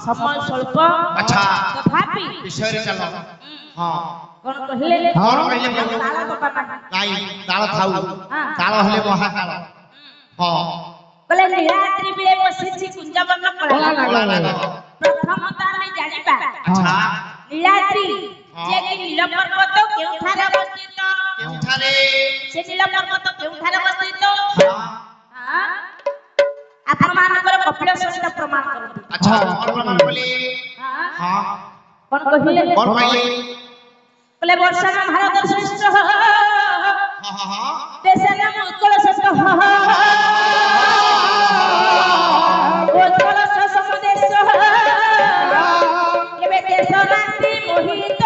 समय स्वल्प अच्छा तथापि विषय रे चलो हां कोन कहिले ताल बाबा नाही ताल थाउ ताल हले महाकाल हां कले नीलाद्रि बिले बसिछि कुंजवन कला लाग प्रथम तामे जानिबा अच्छा नीलाद्रि जे कि नील पर्वत केउठारे अवस्थित केउठारे से नील पर्वत केउठारे अवस्थित हां आपण मानकर कपिल सहित प्रमाण करथि अच्छा और प्रमाण बोले हां कोन कहिले बोले वर्षा में भारत श्रेष्ठ हां हां देश नाम उत्कल श्रेष्ठ उत्कल समदेश केबे देश रात्रि मोहित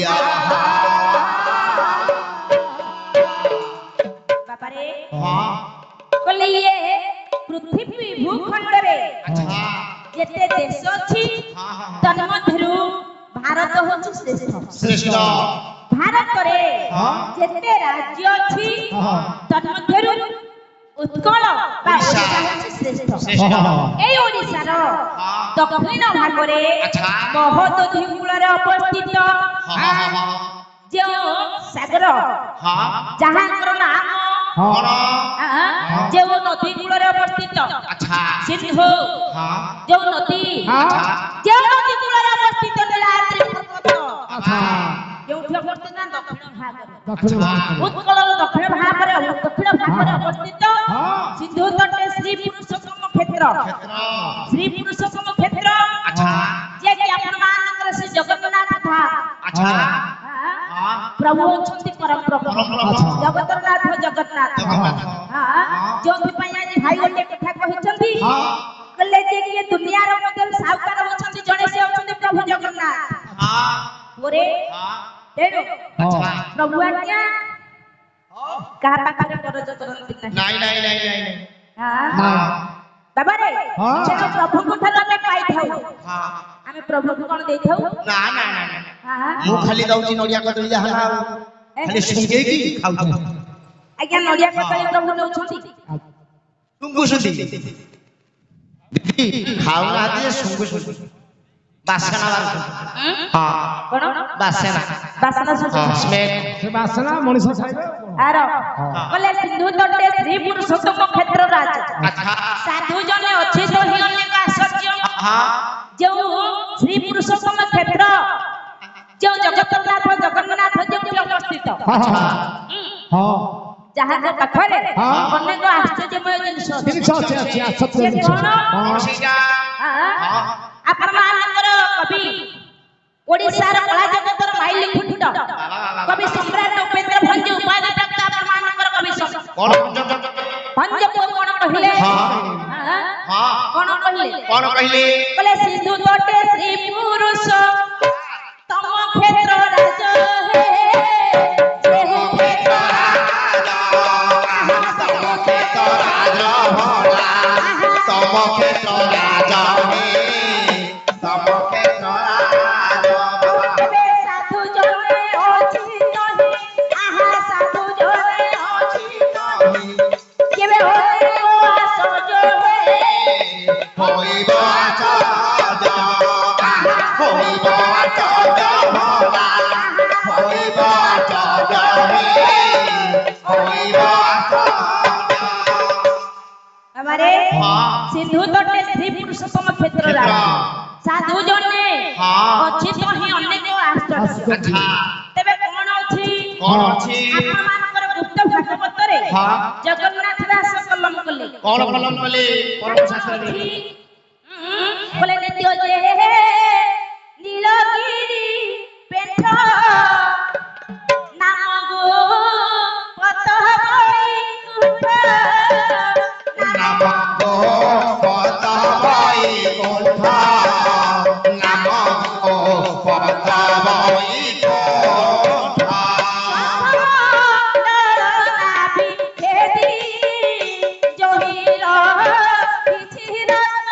या बाबा रे हां कलिए पृथ्वी भूखंड रे अच्छा जेते देश अछि तन्मध्यरु भारत होछि श्रेष्ठ भारत रे जेते राज्य अछि तन्मध्यरु उत्कल बा ओडिशा होछि श्रेष्ठ एई ओडिशा रो दक्षिण भाग रे बहुत द्वीपूल रे अवस्थित जो सागर जहांकर नाम जो नदी कूल रे अवस्थित अच्छा सिंधु जो नदी जो नदी कूल रे अवस्थित नीलाद्रि पर्वत अच्छा जोठी अवस्थित ना दक्षिण भाग उत्कल दक्षिण भाग रे अवस्थित सिंधु तटे श्री पुरुषोत्तम क्षेत्र अच्छा जे कि अपन मानकर श्री जगन्नाथ था अच्छा प्रभु अछंती परम प्रभु जगन्नाथ हां जोथि पई आज भाई गोटे कथा कहिसंती कले जे कि दुनिया रो मध्य सावकार अछंती जणे से अछंती प्रभु जगन्नाथ हां ओरे तेरो अच्छा प्रभु आज्ञा कहा पाखरे करज करंती नहीं हां बाबा रे जेनो प्रभु को ठार हमें पाई थाउ हां हमें प्रभु को कोन देई थाउ ना हां मु खाली दउची नडिया कदली जहला खाली सुंगे की खाउ आज्ञा नडिया कतली प्रभु नउछंती सुंगु सुंदी खाउ ना दे सुंगु सुंदी बासना हां कोन बासना स्मेल से बासना मनुष्य खाइबे आरो बोले सिंधु तटे श्री पुरुषोत्तम क्षेत्र राज अच्छा साधु जने अछि तो ही अनेक आश्चर्य हां जो श्री पुरुषोत्तम क्षेत्र जो जगन्नाथ जो अवस्थित अच्छा हां जहां के पाखरे अनेक आश्चर्यमय जिनिस सत्य कौन सीटा हां आपण मानकर कवि ओडिसा रो कला जगतर माइल फुट कवि सम्राट उपेंद्र भंज उपाधि प्राप्त आपण मानकर कवि कौन भंज को कोन कहिले हां कोन कहिले बोले सिंधु तटे श्री पुरुष तम क्षेत्र राज हे जेहु क्षेत्र तम क्षेत्र राजा हे तम क्षेत्र राजा केबे साधु जने अछि नहीं आहा साधु जने अछि नहीं केबे होए आसज हे होइब आचार्य होइब आचार्य भोला होइब आचार्य हे होइब आचार्य हमारे सिंधु तटे श्री पुरुषोत्तम क्षेत्र राज साधु जने अछि तो ही अनेक आश्चर्य अच्छा तेबे कोन अछि आपण मानकर गुप्त भागवत रे जगन्नाथ दास कलम कले कौन कलम कले परम शास्त्र रे बोले नित्य जे नीलगिरी पेठ नाम गो पत बई कुठ नाम गो पत बई कुठ नाम गो पत बई कुठ नाभि खेदी जोहिर किछि रत्न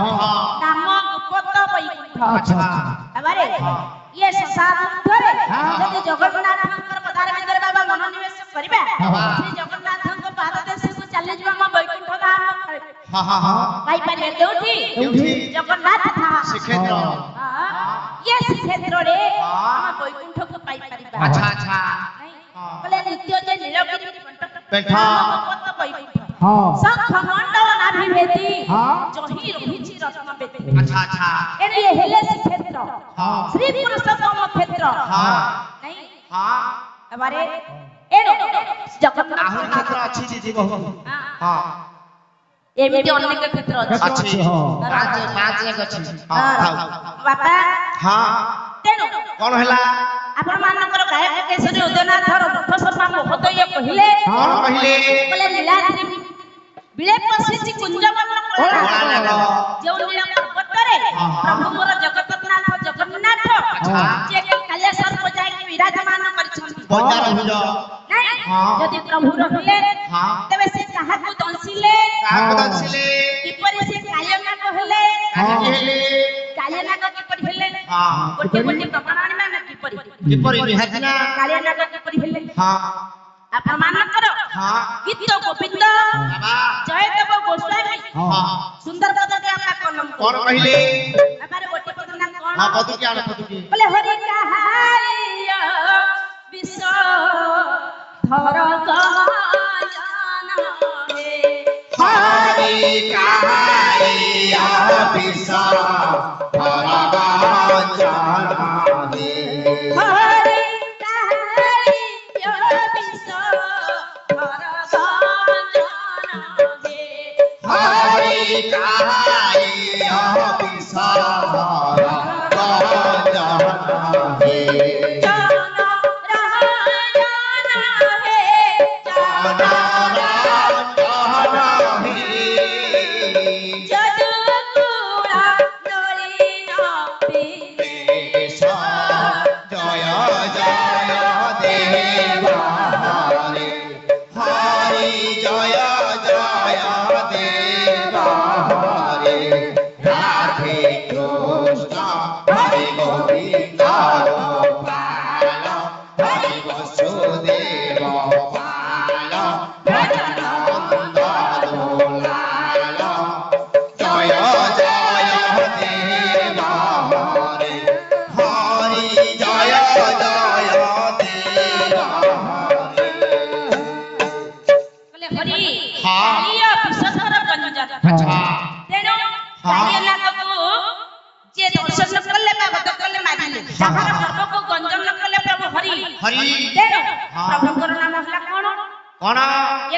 नाम गुप्त वैकुंठ अच्छा एबारे ये संसार ऊर्ध्वरे यदि जगन्नाथଙ୍କର पदार भितर बाबा मनोनिवेश करिबा श्री जगन्नाथଙ୍କ पाद देशକୁ ଚାଲି ଯିବା ଆମ ବୈକୁଣ୍ଠ ଧାମ ପାଇ ପାରିବେ କୋଉଠି ଜଗନ୍ନାଥ ଧାମ ଶ୍ରୀକ୍ଷେତ୍ର ये श्रीक्षेत्र रे हम वैकुंठ को पाई परिबा अच्छा अच्छा बोले नित्य जे नीलगिरी पेंठ भगवत वैकुंठ हां शंख मंडल नाभि भेदी हां जही रहिछि रत्न बेदी अच्छा अच्छा एने हेले श्रीक्षेत्र श्री पुरुषोत्तम क्षेत्र नहीं हमारे एनो जगन्नाथ आहुर क्षेत्र अछि दीदी बहुत हां एमिति अनेक क्षेत्र अछि पांच एक अछि बापा हां तेनो कोन हला आपण मानकर गायक केशरी उदयनाथ रथ शर्मा महोदय कहिले कोन कहिले बोले नीलाद्रि बिले पसिछि कुंजवन कोला जो नीला पर्वत रे प्रभु मोर जगन्नाथ जगन्नाथ जे कालिया सर्प जाय कि विराजमान करछंती बजार भुज नहीं यदि प्रभु रहिले तबे से काहा को दंसिले किपरि से कालिया कहले कालिया नाग किपरि हेले गोटे गोटे प्रमाण में किपरि निहातिना कालिया नाग किपरि हेले आपण मान करो गीत गोविंद जयदेव गोस्वामी सुंदर पद के आपका कलम कोन कहिले हमारे गोटे पद ना कोन हां पद की आले पद की बोले हरि कहारिया विश्व धर गाना हे हरि कहारिया विश्व धर गाना हे हरि कहारिया विश्व धर गाना हे हरि कहारिया विश्व धर गाना हे जाना हे जाना जदुकुड़ा नलिना पे जय जय देवा हरि हरि जय जय देवा हरि राधे कृष्ण हरि गोविंद गोपाल हरि वसुदेव पाल भजनंद दुलाल जय जय देवा हरि हरि जय जय देवा हरि बोले हरि हाँ। कालिया विश्वधर गंजन अच्छा तेणु कालिया नागको जे दर्शन कले बाबा कले मारिले ताहार गर्भ को गंजन कले प्रभु हरि हरि तेणु हाँ। प्रभुଙ୍କର नाम ହେଲା कोन कोण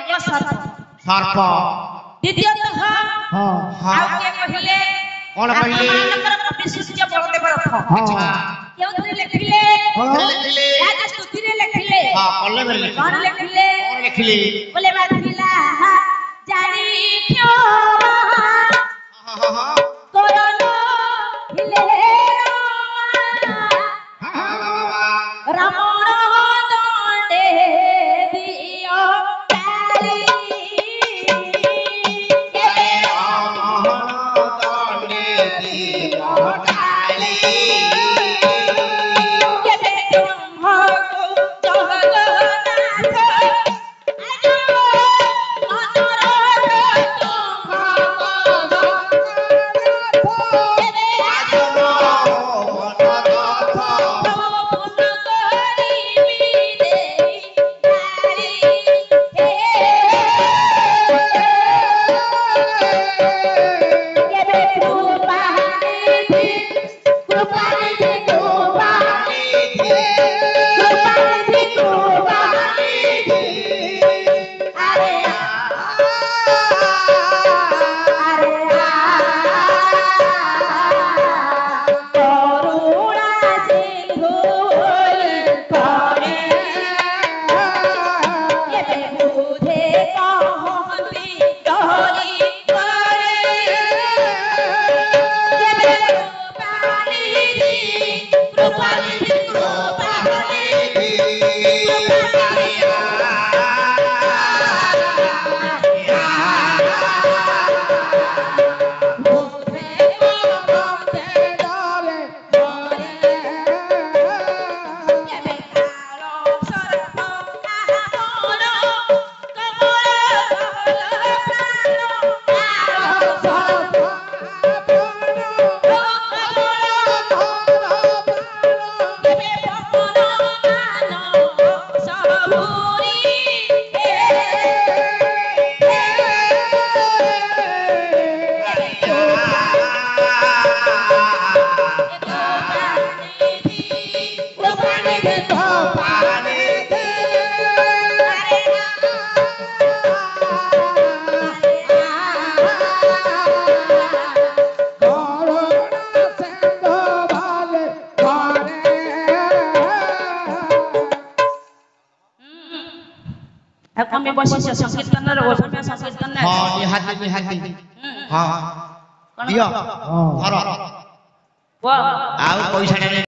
एक सर्प सर्प द्वितीयतः हां ଆଉ के कहिले कोण कहिले ଆପଣଙ୍କର କବି ସୂର୍ଯ୍ୟ ବଳଦେବ ରଥ हां କେଉଁଥିରେ ଲେଖିଲେ ଲେଖିଲେ ରାଜ ସ୍ତୁତିରେ ଲେଖିଲେ ହଁ କଲେ ବେଲେ କଣ ଲେଖିଲେ कोण ଲେଖିଲେ बोले बाधिला जानी क्यों हां कोरोना हिले रमण दंडे दियो काली केबे तुम हो जगन्नाथ आजो ଆଉ କମେ ବସିଛ ସଂକୀର୍ତ୍ତନର ଗୋସ୍ୱାମୀ ସଂକୀର୍ତ୍ତନ ହଁ ନିହାତି ନିହାତି ହଁ କଣ ଦିଅ ହଁ ଧର କୁହ ଆଉ ପଇସା ଟା